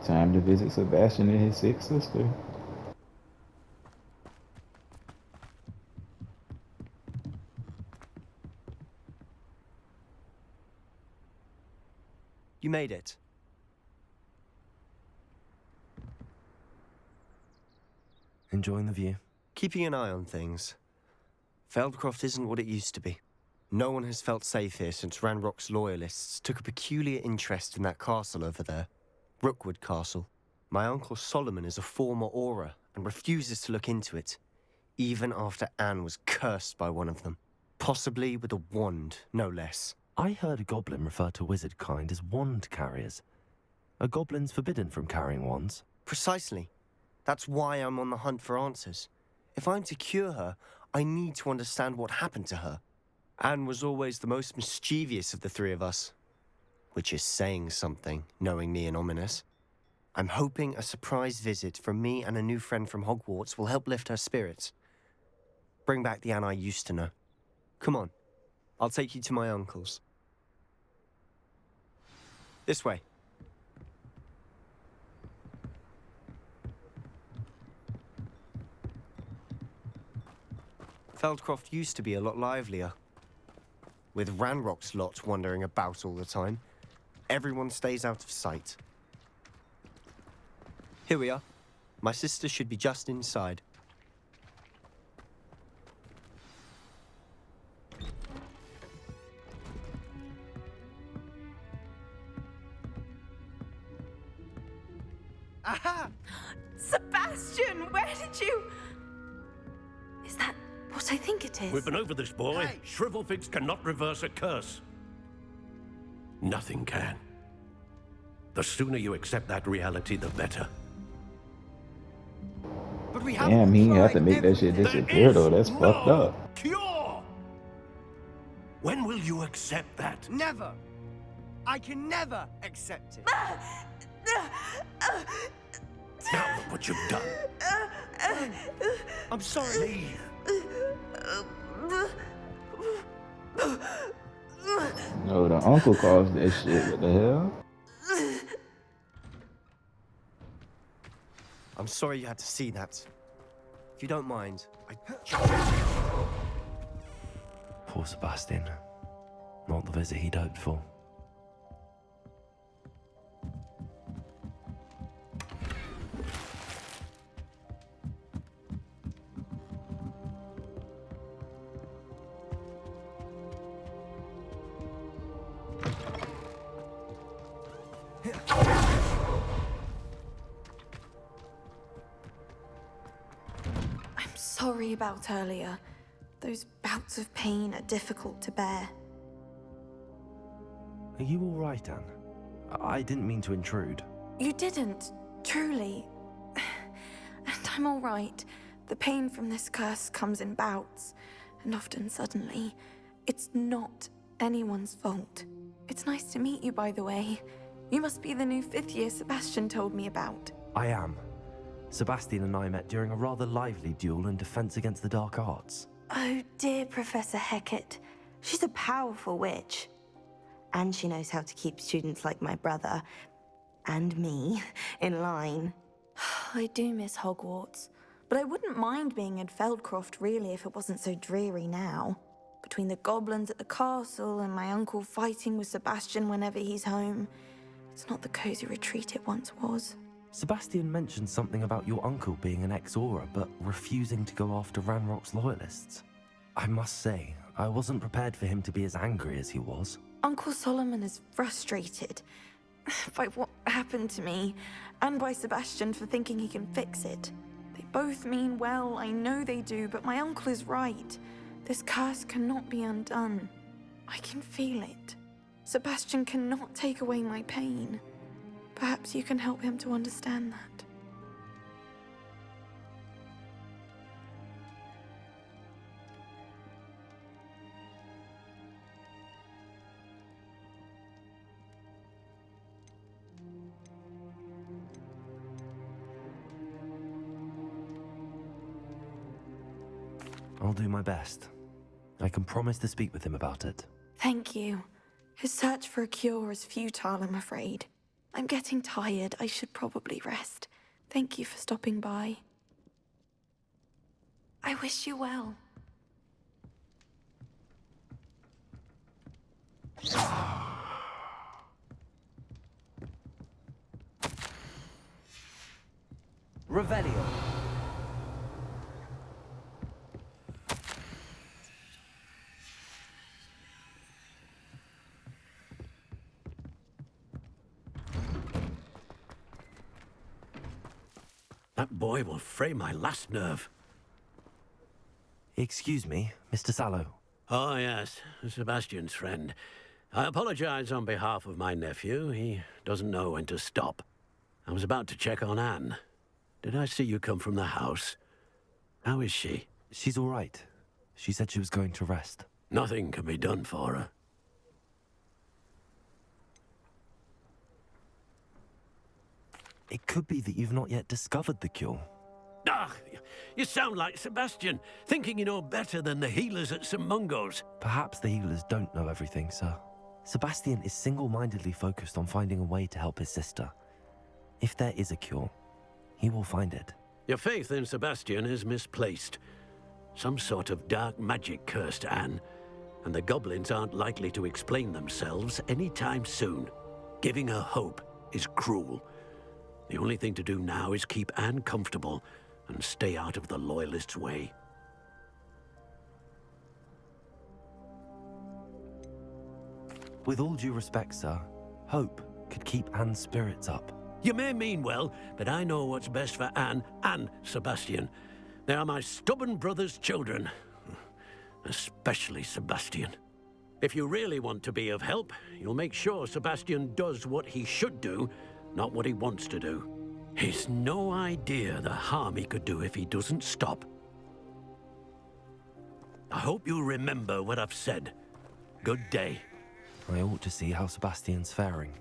Time to visit Sebastian and his sick sister. You made it. Enjoying the view? Keeping an eye on things. Feldcroft isn't what it used to be. No one has felt safe here since Ranrock's loyalists took a peculiar interest in that castle over there. Rookwood Castle. My uncle Solomon is a former Auror and refuses to look into it, even after Anne was cursed by one of them. Possibly with a wand, no less. I heard a goblin refer to wizard kind as wand carriers. Are goblins forbidden from carrying wands? Precisely. That's why I'm on the hunt for answers. If I'm to cure her, I need to understand what happened to her. Anne was always the most mischievous of the three of us. Which is saying something, knowing me and Ominous. I'm hoping a surprise visit from me and a new friend from Hogwarts will help lift her spirits. Bring back the Anne I used to know. Come on, I'll take you to my uncle's. This way. Feldcroft used to be a lot livelier. With Ranrock's lot wandering about all the time, everyone stays out of sight. Here we are. My sister should be just inside. Aha! Sebastian, where did you... Is that what I think it is? We've been over this, boy. Hey. Shrivelfigs cannot reverse a curse. Nothing can. The sooner you accept that reality, the better. But we have Damn, he had to tried make that shit everything. disappear though. That's fucked up. Cure! When will you accept that? Never. I can never accept it. Now look what you've done. I'm sorry. Leave. No, the uncle caused that shit. What the hell? I'm sorry you had to see that. If you don't mind, Poor Sebastian. Not the visit he'd hoped for. I'm sorry about earlier. Those bouts of pain are difficult to bear. Are you all right, Anne? I didn't mean to intrude. You didn't, truly. And I'm all right. The pain from this curse comes in bouts, and often suddenly. It's not anyone's fault. It's nice to meet you, by the way. You must be the new 5th year Sebastian told me about. I am. Sebastian and I met during a rather lively duel in defense against the dark arts. Oh, dear Professor Hecat. She's a powerful witch. And she knows how to keep students like my brother, and me, in line. I do miss Hogwarts, but I wouldn't mind being in Feldcroft, really, if it wasn't so dreary now. Between the goblins at the castle and my uncle fighting with Sebastian whenever he's home, it's not the cozy retreat it once was. Sebastian mentioned something about your uncle being an ex-Auror, but refusing to go after Ranrock's loyalists. I must say, I wasn't prepared for him to be as angry as he was. Uncle Solomon is frustrated by what happened to me, and by Sebastian for thinking he can fix it. They both mean well, I know they do, but my uncle is right. This curse cannot be undone. I can feel it. Sebastian cannot take away my pain. Perhaps you can help him to understand that. I'll do my best. I can promise to speak with him about it. Thank you. His search for a cure is futile, I'm afraid. I'm getting tired. I should probably rest. Thank you for stopping by. I wish you well. Revelio. That boy will fray my last nerve. Excuse me, Mr. Sallow. Oh, yes, Sebastian's friend. I apologize on behalf of my nephew. He doesn't know when to stop. I was about to check on Anne. Did I see you come from the house? How is she? She's all right. She said she was going to rest. Nothing can be done for her. It could be that you've not yet discovered the cure. Ah, you sound like Sebastian, thinking you know better than the healers at St. Mungo's. Perhaps the healers don't know everything, sir. Sebastian is single-mindedly focused on finding a way to help his sister. If there is a cure, he will find it. Your faith in Sebastian is misplaced. Some sort of dark magic cursed Anne, and the goblins aren't likely to explain themselves anytime soon. Giving her hope is cruel. The only thing to do now is keep Anne comfortable and stay out of the Loyalists' way. With all due respect, sir, hope could keep Anne's spirits up. You may mean well, but I know what's best for Anne and Sebastian. They are my stubborn brother's children. Especially Sebastian. If you really want to be of help, you'll make sure Sebastian does what he should do, not what he wants to do. He's no idea the harm he could do if he doesn't stop. I hope you'll remember what I've said. Good day. I ought to see how Sebastian's faring.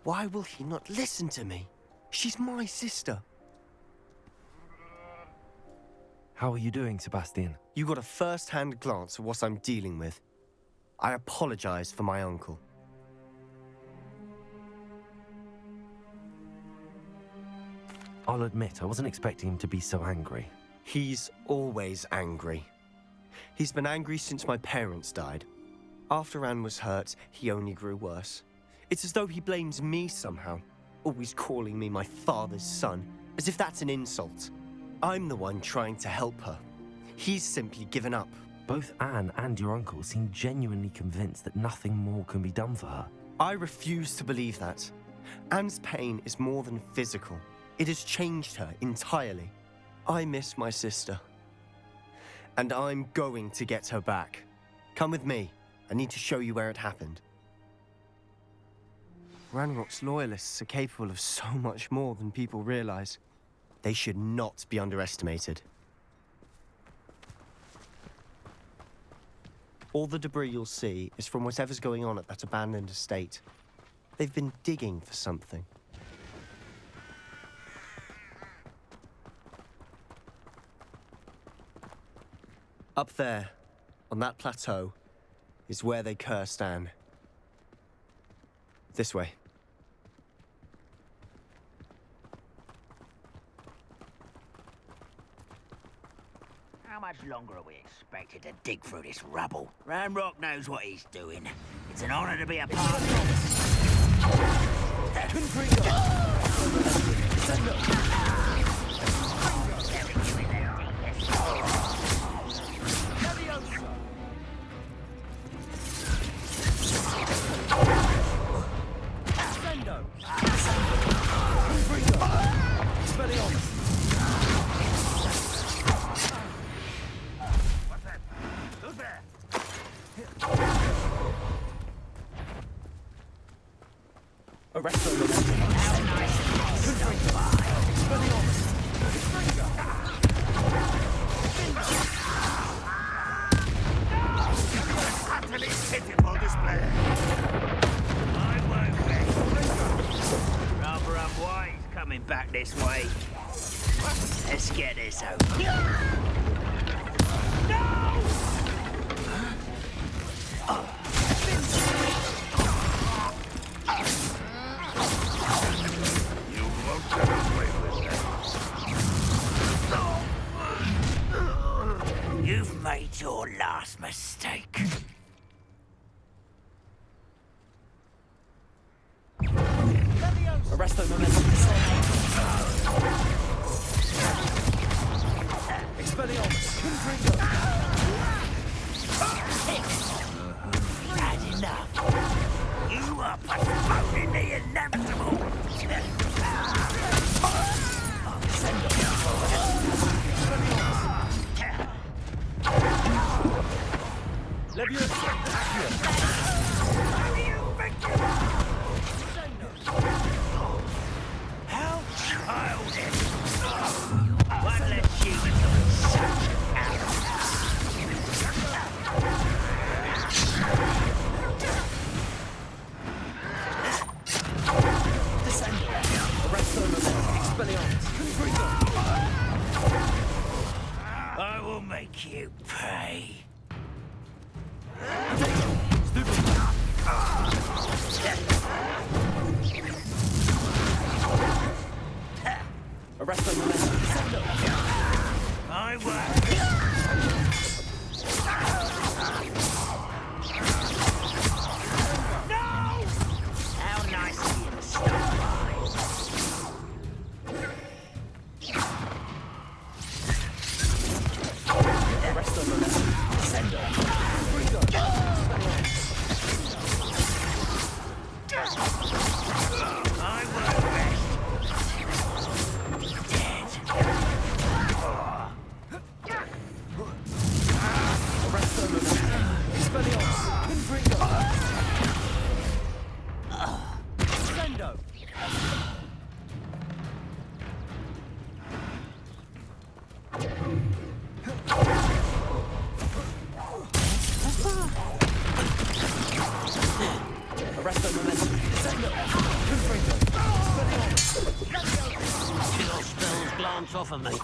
Why will he not listen to me? She's my sister. How are you doing, Sebastian? You got a first-hand glance at what I'm dealing with. I apologize for my uncle. I'll admit, I wasn't expecting him to be so angry. He's always angry. He's been angry since my parents died. After Anne was hurt, he only grew worse. It's as though he blames me somehow, always calling me my father's son, as if that's an insult. I'm the one trying to help her. He's simply given up. Both Anne and your uncle seem genuinely convinced that nothing more can be done for her. I refuse to believe that. Anne's pain is more than physical. It has changed her entirely. I miss my sister. And I'm going to get her back. Come with me. I need to show you where it happened. Ranrock's loyalists are capable of so much more than people realize. They should not be underestimated. All the debris you'll see is from whatever's going on at that abandoned estate. They've been digging for something. Up there, on that plateau, is where they cursed Anne. This way. How much longer are we expected to dig through this rubble? Ranrock knows what he's doing. It's an honor to be a part of back this way. Let's get this over. No! your last mistake. Arresto momentum. Expelliarmus. Confringo. Had enough. You are postponing the inevitable. Leviosa. Accio. How childish. One less human doing such Arresto momentum. Expelliarmus. Confringo. I will make you pay. Arresto momentum. My work. No! How nice of you to stop by. Arresto momentum. Confringo. My work best. Dead. Arresto momentum. Expelliarmus. Confringo. Sendo. Arresto momentum. Sendo. Confringo. Expelliarmus. Chill spells glance off of me.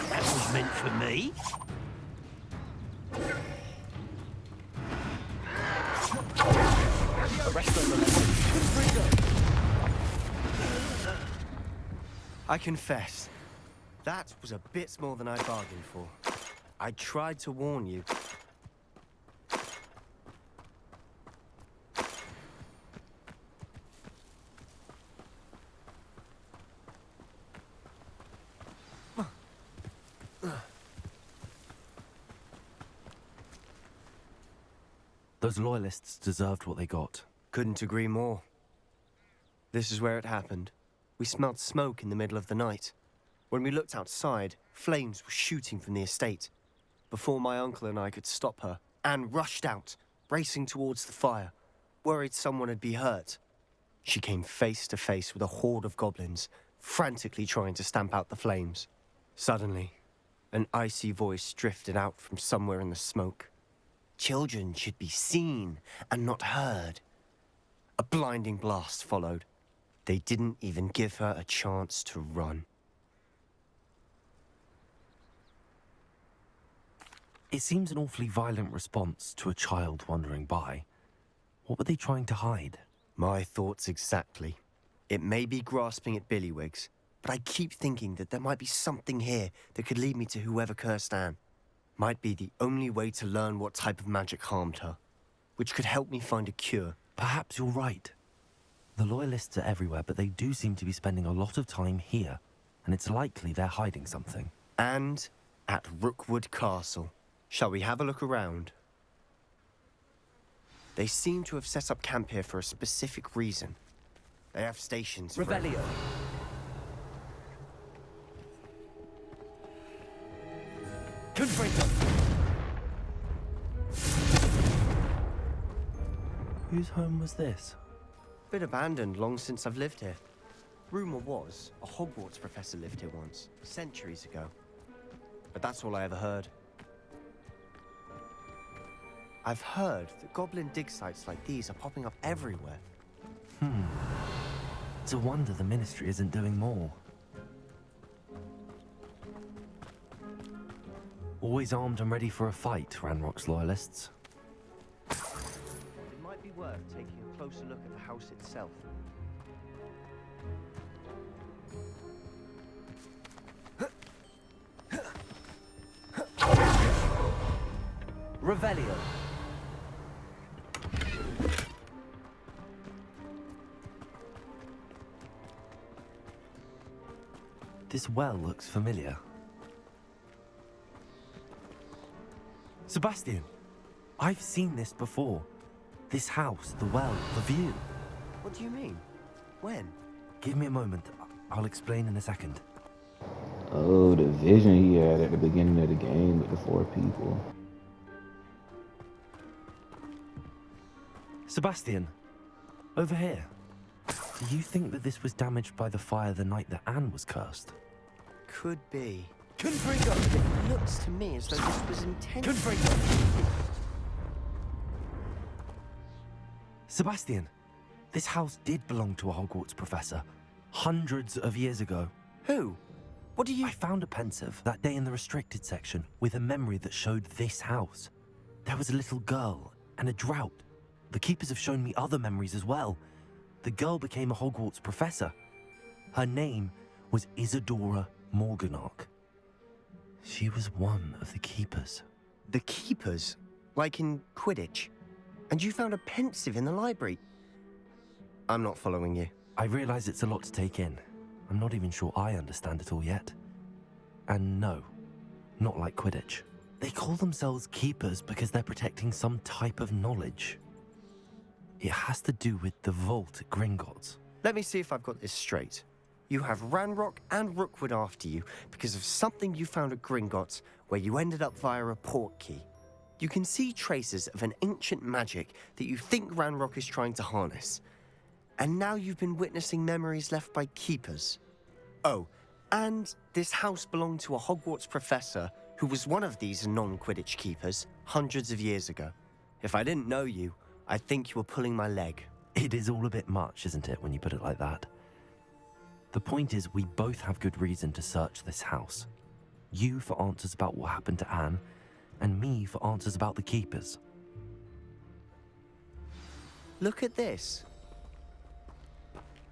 That was meant for me. Arresto momentum. Confringo. I confess, that was a bit more than I bargained for. I tried to warn you. Those loyalists deserved what they got. Couldn't agree more. This is where it happened. We smelled smoke in the middle of the night. When we looked outside, flames were shooting from the estate. Before my uncle and I could stop her, Anne rushed out, racing towards the fire, worried someone had been hurt. She came face to face with a horde of goblins, frantically trying to stamp out the flames. Suddenly, an icy voice drifted out from somewhere in the smoke. Children should be seen and not heard. A blinding blast followed. They didn't even give her a chance to run. It seems an awfully violent response to a child wandering by. What were they trying to hide? My thoughts exactly. It may be grasping at Billywigs, but I keep thinking that there might be something here that could lead me to whoever cursed Anne. Might be the only way to learn what type of magic harmed her, which could help me find a cure. Perhaps you're right. The loyalists are everywhere, but they do seem to be spending a lot of time here, and it's likely they're hiding something. And at Rookwood Castle. Shall we have a look around? They seem to have set up camp here for a specific reason. They have stations for... Revelio. Confringo. Whose home was this? Been abandoned long since I've lived here. Rumor was a Hogwarts professor lived here once, centuries ago. But that's all I ever heard. I've heard that goblin dig sites like these are popping up everywhere. It's a wonder the Ministry isn't doing more. Always armed and ready for a fight, Ranrock's loyalists. It might be worth taking a closer look at the house itself. Revelio. This well looks familiar. Sebastian, I've seen this before. This house, the well, the view. What do you mean? When? Give me a moment. I'll explain in a second. Oh, the vision he had at the beginning of the game with the 4 people. Sebastian, over here. Do you think that this was damaged by the fire the night that Anne was cursed? Could be. It looks to me as though this was intentional. Sebastian, this house did belong to a Hogwarts professor, hundreds of years ago. Who? What do you... I found a pensive that day in the restricted section with a memory that showed this house. There was a little girl and a drought. The keepers have shown me other memories as well. The girl became a Hogwarts professor. Her name was Isadora Morganach. She was one of the keepers. The keepers? Like in Quidditch? And you found a pensive in the library? I'm not following you. I realize it's a lot to take in. I'm not even sure I understand it all yet. And no, not like Quidditch. They call themselves keepers because they're protecting some type of knowledge. It has to do with the vault at Gringotts. Let me see if I've got this straight. You have Ranrock and Rookwood after you because of something you found at Gringotts where you ended up via a portkey. You can see traces of an ancient magic that you think Ranrock is trying to harness. And now you've been witnessing memories left by keepers. Oh, and this house belonged to a Hogwarts professor who was one of these non-Quidditch keepers hundreds of years ago. If I didn't know you, I'd think you were pulling my leg. It is all a bit much, isn't it, when you put it like that? The point is, we both have good reason to search this house. You for answers about what happened to Anne, and me for answers about the keepers. Look at this.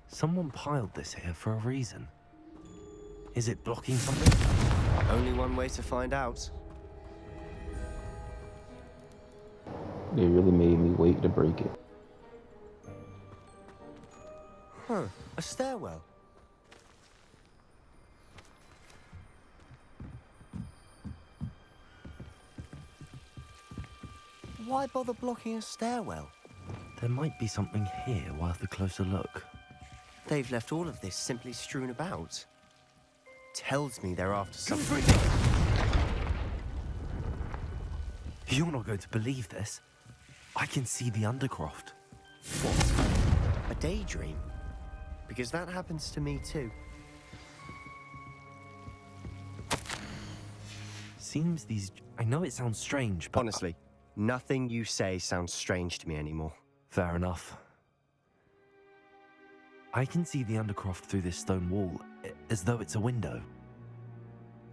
Someone piled this here for a reason. Is it blocking something? Only one way to find out. They really made me wait to break it. Huh, a stairwell. Why bother blocking a stairwell? There might be something here worth a closer look. They've left all of this simply strewn about. Tells me they're after something. You're not going to believe this. I can see the Undercroft. What? A daydream? Because that happens to me too. Seems these... I know it sounds strange, but... Honestly, nothing you say sounds strange to me anymore. Fair enough. I can see the Undercroft through this stone wall, as though it's a window.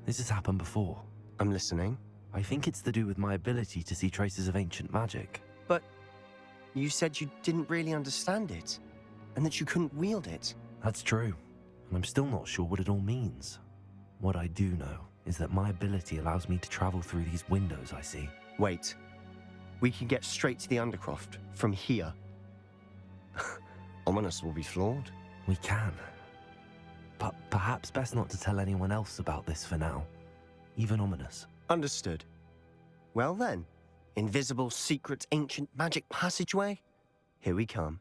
This has happened before. I'm listening. I think it's to do with my ability to see traces of ancient magic. But you said you didn't really understand it, and that you couldn't wield it. That's true, and I'm still not sure what it all means. What I do know is that my ability allows me to travel through these windows I see. Wait. We can get straight to the Undercroft from here. Ominous will be flawed. We can. But perhaps best not to tell anyone else about this for now. Even Ominous. Understood. Well then, invisible, secret, ancient magic passageway? Here we come.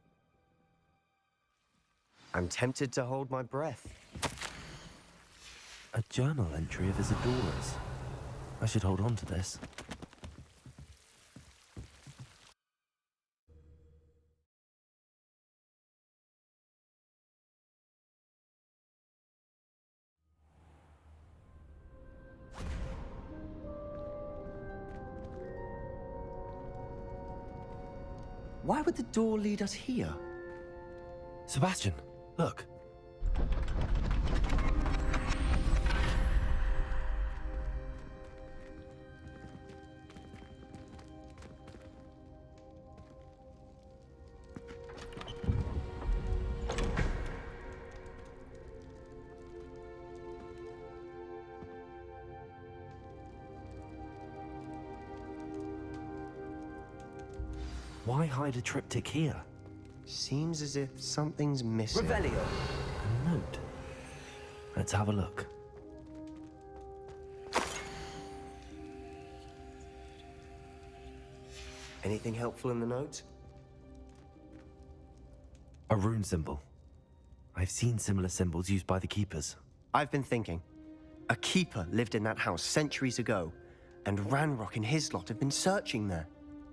I'm tempted to hold my breath. A journal entry of Isadora's. I should hold on to this. Why would the door lead us here? Sebastian, look. Why hide a triptych here? Seems as if something's missing. Revelio. A note. Let's have a look. Anything helpful in the note? A rune symbol. I've seen similar symbols used by the keepers. I've been thinking. A keeper lived in that house centuries ago, and Ranrock and his lot have been searching there.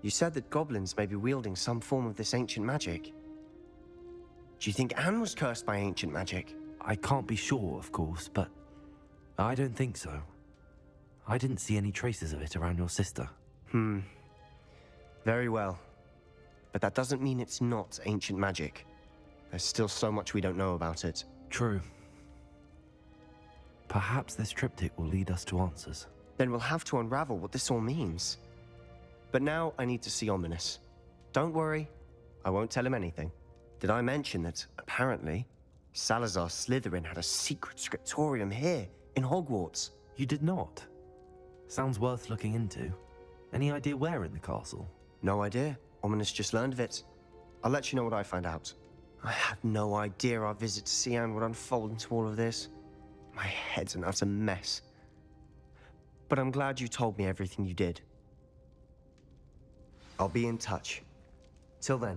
You said that goblins may be wielding some form of this ancient magic. Do you think Anne was cursed by ancient magic? I can't be sure, of course, but I don't think so. I didn't see any traces of it around your sister. Very well. But that doesn't mean it's not ancient magic. There's still so much we don't know about it. True. Perhaps this triptych will lead us to answers. Then we'll have to unravel what this all means. But now I need to see Ominous. Don't worry, I won't tell him anything. Did I mention that, apparently, Salazar Slytherin had a secret scriptorium here, in Hogwarts? You did not? Sounds worth looking into. Any idea where in the castle? No idea. Ominous just learned of it. I'll let you know what I find out. I had no idea our visit to Cian would unfold into all of this. My head's an utter mess. But I'm glad you told me everything you did. I'll be in touch. Till then.